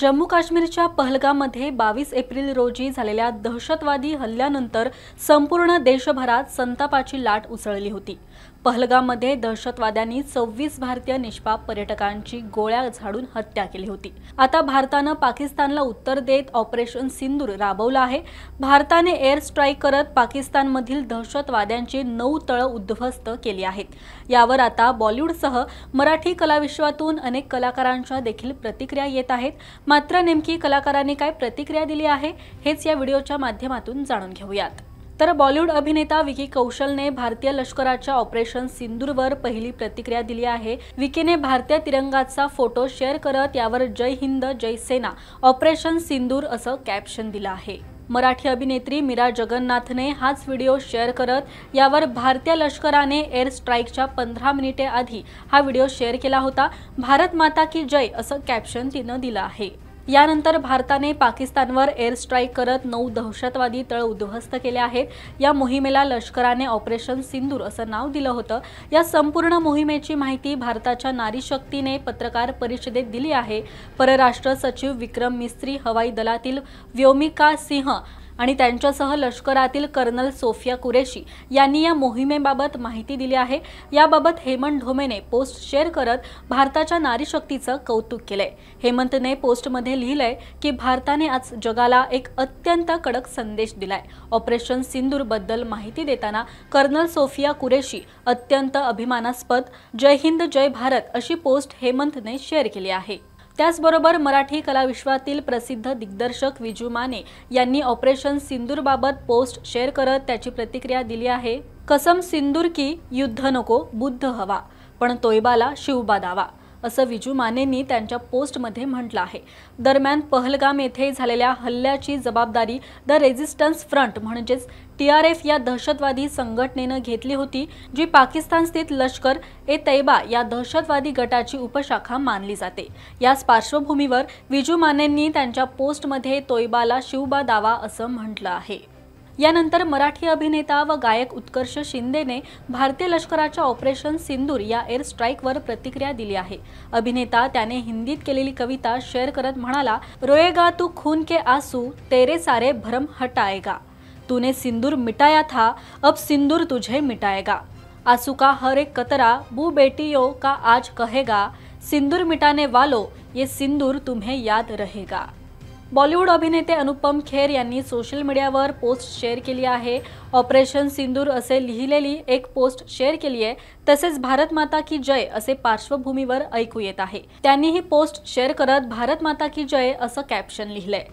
जम्मू काश्मीरच्या पहलगाममध्ये 22 एप्रिल रोजी झालेल्या दहशतवादी हल्ल्यानंतर संपूर्ण देशभरात संतापाची लाट उसळली होती। पहलगाममध्ये दहशतवाद्यांनी 26 भारतीय निष्पाप पर्यटकांची गोळ्या झाडून हत्या केली होती। आता भारताने पाकिस्तानला उत्तर देत ऑपरेशन सिंदूर राबवलं आहे। भारताने एअर स्ट्राईक करत पाकिस्तानमधील दहशतवाद्यांची 9 तळ उद्ध्वस्त केली आहेत। यावर आता बॉलिवूडसह मराठी कलाविश्वातून अनेक कलाकारांच्या देखील प्रतिक्रिया येत आहेत। मात्र नेमकी कलाकारांनी काय प्रतिक्रिया दिली आहे हेच या व्हिडिओच्या माध्यमातून जाणून घेऊयात। तर बॉलिवूड अभिनेता विकी कौशलने भारतीय लष्कराच्या ऑपरेशन सिंदूरवर पहिली प्रतिक्रिया दिली आहे। विकीने भारतीय तिरंगाचा फोटो शेअर करत यावर जय हिंद जय सेना ऑपरेशन सिंदूर असं कॅप्शन दिलं आहे। मराठी अभिनेत्री मीरा जगन्नाथने हाच व्हिडिओ शेअर करत यावर भारतीय लष्कराने एअर स्ट्राईकच्या 15 मिनिटे आधी हा व्हिडिओ शेअर केला होता। भारत माता की जय असं कॅप्शन तिनं दिलं आहे। यानंतर भारताने पाकिस्तानवर एअर स्ट्राईक करत 9 दहशतवादी तळ उद्ध्वस्त केले आहेत। या मोहिमेला लष्कराने ऑपरेशन सिंदूर असं नाव दिलं होतं। या संपूर्ण मोहिमेची माहिती भारताच्या नारी शक्तीने पत्रकार परिषदेत दिली आहे। परराष्ट्र सचिव विक्रम मिस्त्री, हवाई दलातील व्योमिका सिंह आणि त्यांच्यासह लष्करातील कर्नल सोफिया कुरेशी यांनी या मोहिमेबाबत माहिती दिली आहे। याबाबत हेमंत ढोमेने पोस्ट शेअर करत भारताच्या नारी शक्तीचं कौतुक केलंय। हेमंतने पोस्टमध्ये लिहिलंय की भारताने आज जगाला एक अत्यंत कडक संदेश दिलाय। ऑपरेशन सिंदूर बद्दल माहिती देताना कर्नल सोफिया कुरेशी अत्यंत अभिमानास्पद, जय हिंद जय भारत अशी पोस्ट हेमंतने शेअर केली आहे। त्याचबरोबर मराठी कलाविश्वातील प्रसिद्ध दिग्दर्शक विजू माने यांनी ऑपरेशन सिंदूरबाबत पोस्ट शेअर करत त्याची प्रतिक्रिया दिली आहे। कसम सिंदूर की युद्ध नको बुद्ध हवा पण तोयबाला शिवबा दावा असं विजू मानेंनी त्यांच्या पोस्टमध्ये म्हटलं आहे। दरम्यान पहलगाम येथे झालेल्या हल्ल्याची जबाबदारी द रेझिस्टन्स फ्रंट म्हणजेच TRF या दहशतवादी संघटनेनं घेतली होती, जी पाकिस्तान स्थित लष्कर ए तैयबा या दहशतवादी गटाची उपशाखा मानली जाते। याच पार्श्वभूमीवर विजू मानेंनी त्यांच्या पोस्टमध्ये तोयबाला शिवबा दावा असं म्हटलं आहे। यानंतर मराठी अभिनेता व गायक उत्कर्ष शिंदेने भारतीय लष्कराच्या ऑपरेशन सिंदूर या एअर स्ट्राईकवर प्रतिक्रिया दिली आहे। अभिनेता त्याने हिंदीत केलेली कविता शेअर करत म्हणाला, रोएगा तू खून के आंसू तेरे सारे भ्रम हटाएगा, तूने सिंदूर मिटाया था अब सिंदूर तुझे मिटाएगा, आंसू का हर एक कतरा बू बेटियों का आज कहेगा, सिंदूर मिटाने वालों ये सिंदूर तुम्हें याद रहेगा। बॉलिवूड अभिनेते अनुपम खेर यांनी सोशल मीडियावर पोस्ट शेअर केली आहे। ऑपरेशन सिंदूर असे लिहिलेली एक पोस्ट शेअर केली आहे। तसेच भारत माता की जय असे पार्श्वभूमीवर ऐकू येत आहे। त्यांनी ही पोस्ट शेअर करत भारत माता की जय असं कॅप्शन लिहिलंय।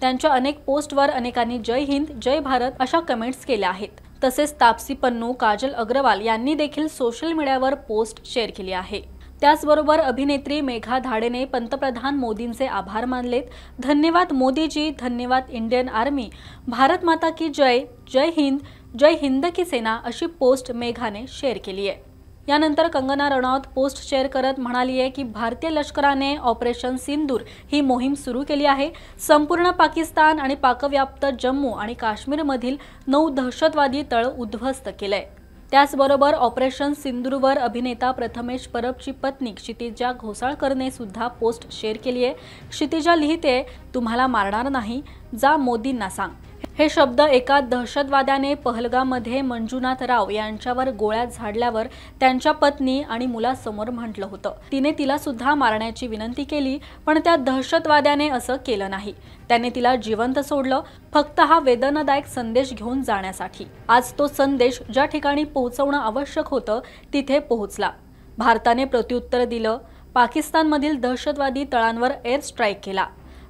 त्यांच्या अनेक पोस्टवर अनेकांनी जय हिंद जय भारत अशा कमेंट्स केल्या आहेत। तसेच तापसी पन्नू, काजल अग्रवाल यांनी देखील सोशल मीडियावर पोस्ट शेअर केली आहे। त्याचबरोबर अभिनेत्री मेघा धाडेने पंतप्रधान मोदींचे आभार मानलेत। धन्यवाद मोदीजी, धन्यवाद इंडियन आर्मी, भारत माता की जय, जय हिंद की सेना अशी पोस्ट मेघाने शेअर केली आहे। यानंतर कंगना रनौत पोस्ट शेअर करत म्हणाली आहे की भारतीय लष्कराने ऑपरेशन सिंदूर ही मोहीम सुरू केली आहे। संपूर्ण पाकिस्तान आणि पाकव्याप्त जम्मू आणि काश्मीरमधील 9 दहशतवादी तळ उद्ध्वस्त केलंय। त्याचबरोबर ऑपरेशन सिंदूरवर अभिनेता प्रथमेश परबची पत्नी क्षितिजा घोसाळकरने सुद्धा पोस्ट शेअर केली आहे। क्षितिजा लिहिते, तुम्हाला मारणार नाही, जा मोदींना सांग। हे शब्द एका दहशतवाद्याने पहलगाममध्ये मंजुनाथ राव यांच्यावर गोळ्या झाडल्यावर त्यांच्या पत्नी आणि मुलासमोर म्हटलं होतं। तिने तिला सुद्धा मारण्याची विनंती केली, पण त्या दहशतवाद्याने असं केलं नाही। त्याने तिला जिवंत सोडलं, फक्त हा वेदनादायक संदेश घेऊन जाण्यासाठी। आज तो संदेश ज्या ठिकाणी पोहोचवणं आवश्यक होतं तिथे पोहोचला। भारताने प्रत्युत्तर दिलं, पाकिस्तानमधील दहशतवादी तळांवर एअर स्ट्राईक केला।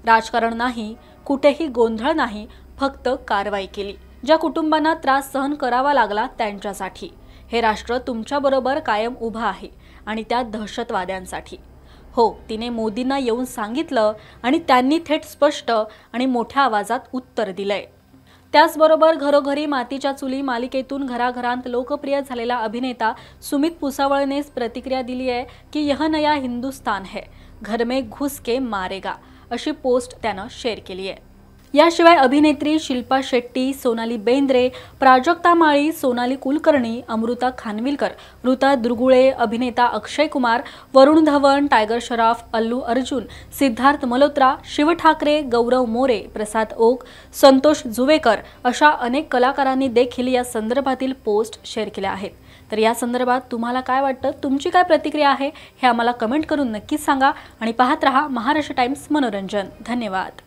राजकारण नाही, कुठेही गोंधळ नाही, फक्त कारवाई केली। ज्या कुटुंबांना त्रास सहन करावा लागला त्यांच्यासाठी। हे राष्ट्र तुमच्याबरोबर कायम उभा आहे आणि त्या दहशतवाद्यांसाठी। हो, तिने मोदींना येऊन सांगितलं आणि त्यांनी थेट स्पष्ट आणि मोठ्या आवाजात उत्तर दिलंय। त्याचबरोबर घरोघरी मातीच्या चुली मालिकेतून घराघरांत लोकप्रिय झालेला अभिनेता सुमित पुसावळने प्रतिक्रिया दिली आहे की यह नया हिंदुस्तान है, घर में घुस के मारेगा अशी पोस्ट त्यानं शेअर केली आहे। याशिवाय अभिनेत्री शिल्पा शेट्टी, सोनाली बेंद्रे, प्राजक्ता माळी, सोनाली कुलकर्णी, अमृता खानविलकर, ऋता दुर्गुळे, अभिनेता अक्षय कुमार, वरुण धवन, टायगर श्रॉफ, अल्लू अर्जुन, सिद्धार्थ मल्होत्रा, शिव ठाकरे, गौरव मोरे, प्रसाद ओक, संतोष जुवेकर अशा अनेक कलाकारांनी देखील या संदर्भातील पोस्ट शेअर केल्या आहेत। तर या संदर्भात तुम्हाला काय वाटतं, तुमची काय प्रतिक्रिया आहे हे आम्हाला कमेंट करून नक्कीच सांगा आणि पाहत रहा महाराष्ट्र टाइम्स मनोरंजन। धन्यवाद।